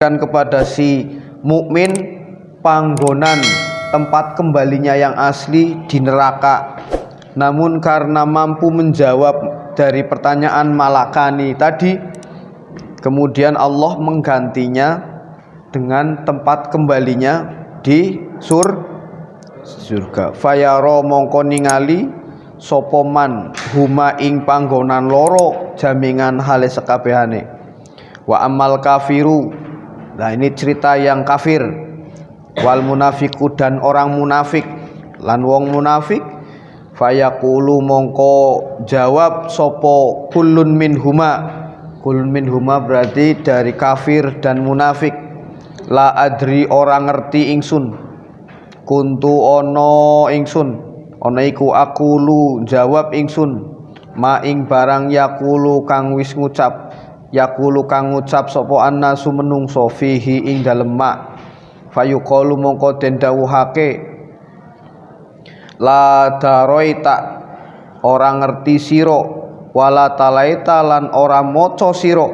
memberikan kepada si mukmin panggonan tempat kembalinya yang asli di neraka. Namun karena mampu menjawab dari pertanyaan malakani tadi, kemudian Allah menggantinya dengan tempat kembalinya di surga. Fayaro mongko ningali sapa man huma ing panggonan loro jamingan hale sekabehane. Wa amal kafiru, nah ini cerita yang kafir. Wal munafiku, dan orang munafik lan wong munafik. Fayaqulu mongko jawab sapa kullun minhuma. Kullun minhuma berarti dari kafir dan munafik. La adri, orang ngerti ingsun. Kuntu ono ingsun, ono iku akulu jawab ingsun. Ma ing barang yakulu kang wis ngucap. Yakulu kang ngucap sapa annasu menungso fihi ing dalem ma. Fayuqalu mongko den dawuhake, la daroita, orang ngerti siro. Wala talaita, lan ora maca siro.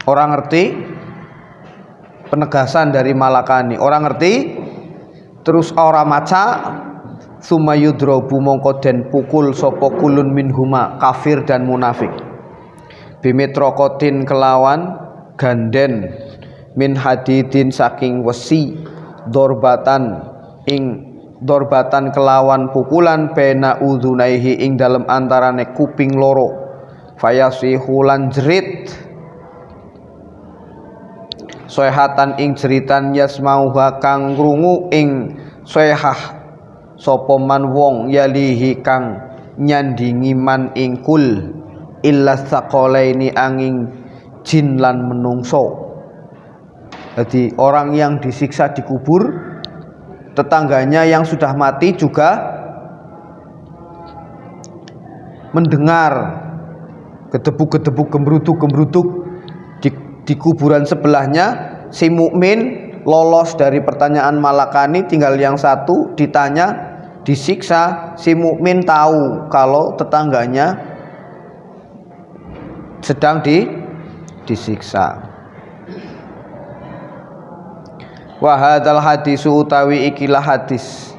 Orang ngerti, penegasan dari malakani. Orang ngerti terus ora maca. Sumayudrobu mongko den pukul sapa kulun minhuma, kafir dan munafik. Bimitrokotin kelawan ganden, min hadidin saking wesi, dorbatan ing dorbatan kelawan pukulan, bena udhunaihi ing dalem antarane kuping loro. Fayasihulan jerit, soehatan ing jeritan, yasmauha kang krungu ing soehah sapa man wong yalihi kang nyandingi man ing kul, illa saqalaini angin jin lan menungso. Jadi orang yang disiksa di kubur, tetangganya yang sudah mati juga mendengar gedebuk-gedebuk, gembruduk-gembruduk di kuburan sebelahnya. Si mukmin lolos dari pertanyaan malakani, tinggal yang satu ditanya, disiksa. Si mukmin tahu kalau tetangganya sedang disiksa. Wa hadzal hadisu, utawi ikilah hadis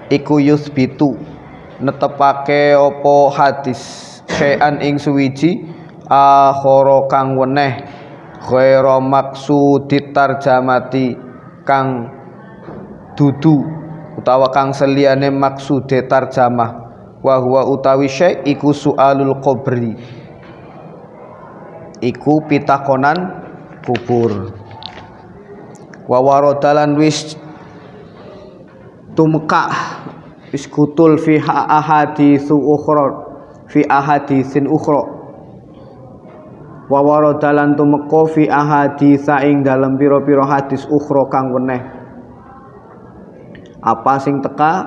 iku yusbitu netepake apa hadis syai'an ing suwiji akhara kang weneh ghaira maksudit tarjamati kang dudu utawa kang seliyane maksude tarjamah. Wa huwa utawi syai' iku su'alul qabri, iku pitakonan kubur. Wa waradalan wis tumeka wis kutul fi ahaditsu ukhra, fi ahaditsin ukhra. Wa waradalan tumeka fi ahaditsa ing dalem pira-pira hadis ukhra kang weneh. Apa sing teka?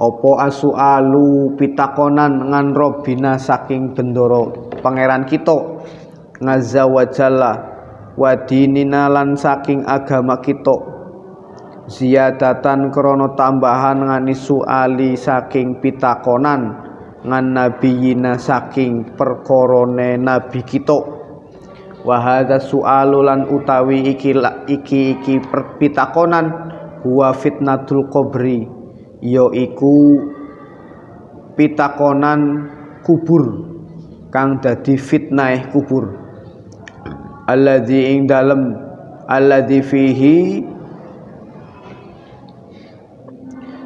Apa asualu pitakonan ngan robina saking bendoro pangeran kita, ngazza wa jalla, wa dinina lan saking agama kita, ziyadatan krana tambahan ngani suali saking pitakonan, ngan nabiyina saking perkorone nabi kita. Wa hadza sualu lan utawi iki pitakonan, huwa fitnatul qabri, yaiku pitakonan kubur kang dadi fitnah kubur. Alladzi ing dalem, alladzi fihi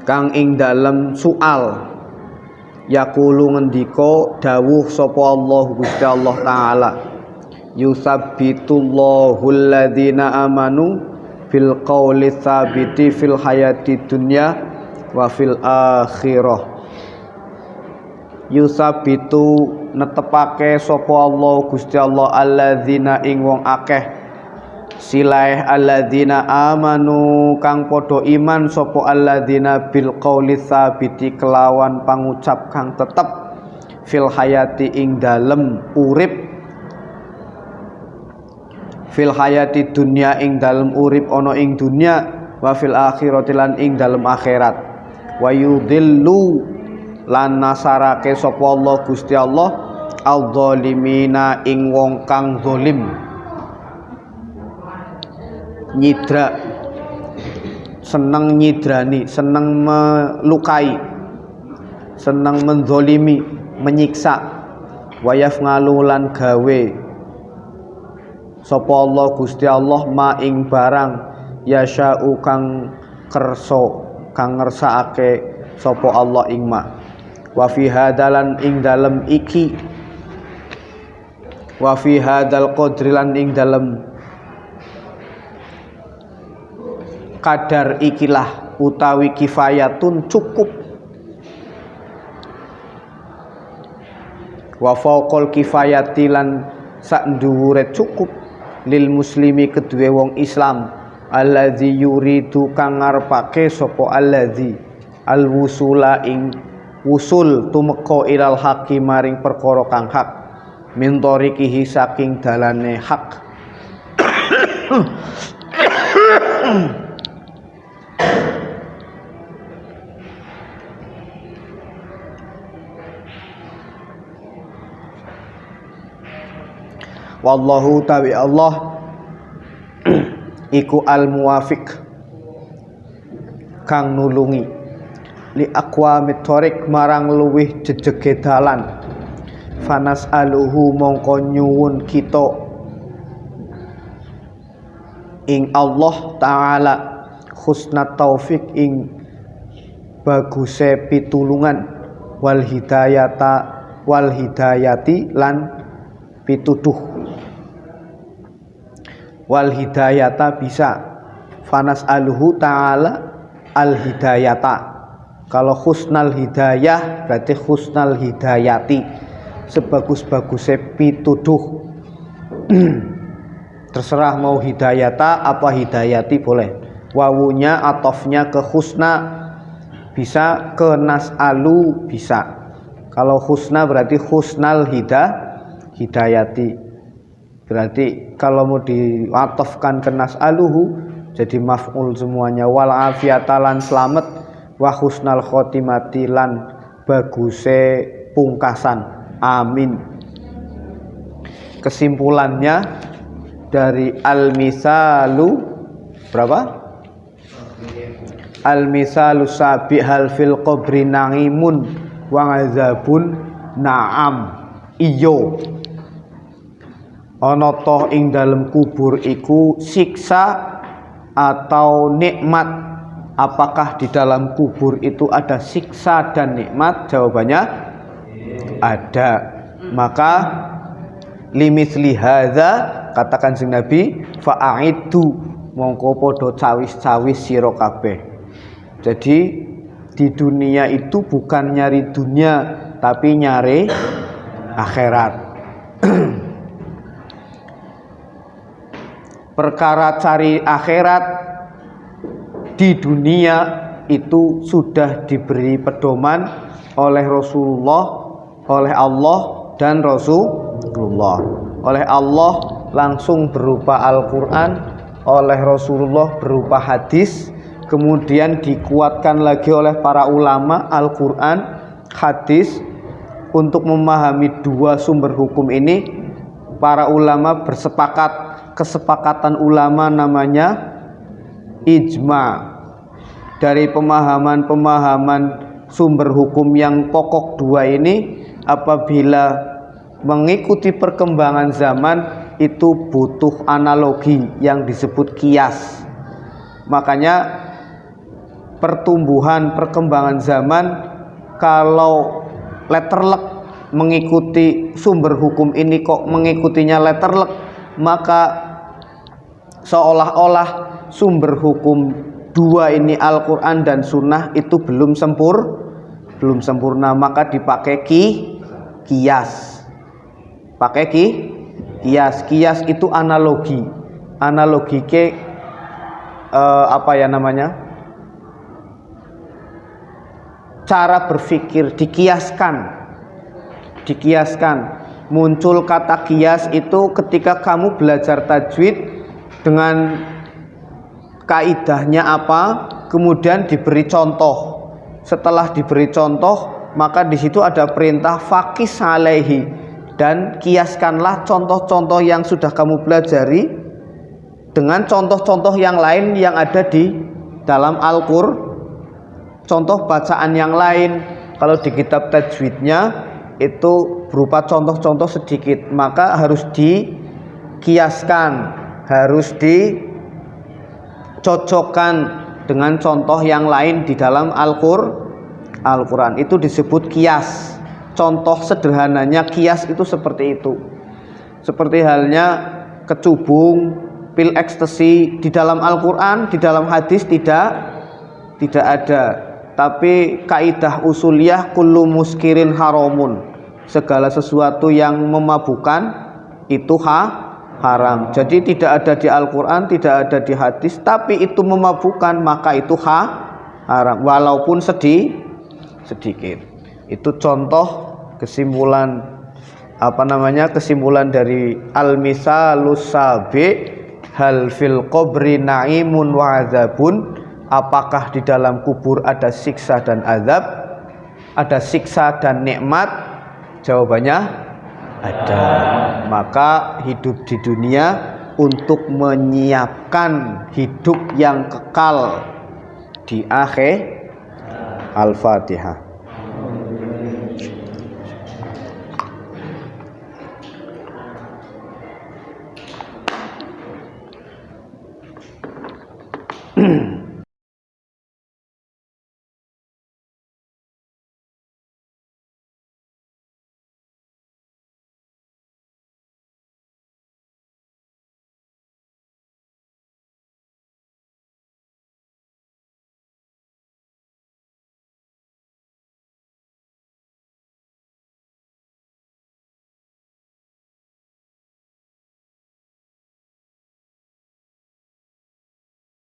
kang ing dalem soal, yaqulu ngendika dawuh sapa Allah Gusti Allah taala, yusabbitullahu alladzina amanu fil qawli tsabiti fil hayati dunya wa fil akhirah. Yusabitu netepake sapa Allah Gusti Allah alladzina ing wong akeh, silaih alladzina amanu kang padha iman sapa alladzina bil qauli tsabiti kelawan pangucap kang tetep, fil hayati ing dalem urip, fil hayati dunya ing dalem urip ana ing dunya, wa fil akhirati lan ing dalem akhirat. Wa yudhillu lan nasarake sapa Allah Gusti Allah al-zalimina ing wong kang zalim, nyidra, seneng nyidrani, seneng melukai, seneng menzolimi, menyiksa, wayaf ngalulan gawe sapa Allah Gusti Allah ma ing barang yasya'u kang kersa, kang ngersakake sapa Allah ing ma. Wa fi hadalan ing dalem iki, wa fi hadal qadri lan ing dalem kadar ikilah utawi kifayatun cukup, wa fauqal kifayati lan sak dhuwure cukup lil muslimi kedue wong Islam allazi yuridu kang ngarepake sapa allazi al wusula ing wusul tumeka ilal haqi maring perkara kang hak min tariqihi saking dalane hak. Wallahu tawi Allah iku al muwafiq kang nulungi li aqwamit thoriq marang luwih jejege dalan. Fanas aluhu mongko nyuwun kita ing Allah taala husnat taufik ing baguse pitulungan wal hidayati lan pituduh. Wal hidayata bisa fanas aluhu ta'ala al hidayata. Kalau husnal hidayah berarti husnal hidayati, sebagus-bagusnya pituduh. Terserah mau hidayata apa hidayati boleh. Wawunya atofnya ke husna bisa, ke nas'alu bisa. Kalau husna berarti husnal hidayati. Berarti kalau mau diatofkan ke nas'aluhu jadi maf'ul semuanya. Wal afiyatalan selamat, wa husnal khotimati lan baguse pungkasan. Amin. Kesimpulannya dari al-misalu berapa? Al-misalu sabihal fil qabri na'imun wa ngazabun na'am. Iyo ana toh ing dalem kubur iku siksa atau nikmat. Apakah di dalam kubur itu ada siksa dan nikmat? Jawabannya ada. Maka limitsli hadza kata Kanjeng Nabi fa'aidu mongko padha cawis-cawis sira kabeh. Jadi di dunia itu bukan nyari dunia tapi nyari akhirat. Perkara cari akhirat di dunia itu sudah diberi pedoman oleh Rasulullah, oleh Allah dan Rasulullah. Oleh Allah langsung berupa Al-Quran, oleh Rasulullah berupa hadis, kemudian dikuatkan lagi oleh para ulama Al-Quran, hadis. Untuk memahami dua sumber hukum ini, para ulama bersepakat. Kesepakatan ulama namanya ijma. Dari pemahaman-pemahaman sumber hukum yang pokok dua ini, apabila mengikuti perkembangan zaman itu butuh analogi yang disebut kias. Makanya pertumbuhan perkembangan zaman, kalau letterlek mengikuti sumber hukum ini kok mengikutinya letterlek, maka seolah-olah sumber hukum dua ini Al-Quran dan Sunnah itu belum sempurna, maka dipakai kias. Pakai kias itu analogi ke apa ya namanya, cara berpikir dikiaskan. Muncul kata kias itu ketika kamu belajar tajwid dengan kaidahnya apa, kemudian diberi contoh. Setelah diberi contoh, maka di situ ada perintah faqis alaihi, dan kiaskanlah contoh-contoh yang sudah kamu pelajari dengan contoh-contoh yang lain yang ada di dalam Al-Qur'an, contoh bacaan yang lain. Kalau di kitab tajwidnya itu berupa contoh-contoh sedikit, maka harus dikiaskan, harus dicocokkan dengan contoh yang lain di dalam Al-Qur'an. Itu disebut kias. Contoh sederhananya kias itu seperti itu. Seperti halnya kecubung, pil ekstasi di dalam Al-Qur'an, di dalam hadis tidak ada. Tapi kaidah usuliyah kullu muskirin haramun, segala sesuatu yang memabukkan itu haram. Jadi tidak ada di Al-Qur'an, tidak ada di hadis, tapi itu memabukkan, maka itu haram walaupun sedikit. Itu contoh kesimpulan kesimpulan dari al-misalus sabi hal fil qabri na'imun wa adzabun. Apakah di dalam kubur ada siksa dan azab? Ada siksa dan nikmat? Jawabannya ada. Maka hidup di dunia untuk menyiapkan hidup yang kekal di akhir. Al-Fatihah.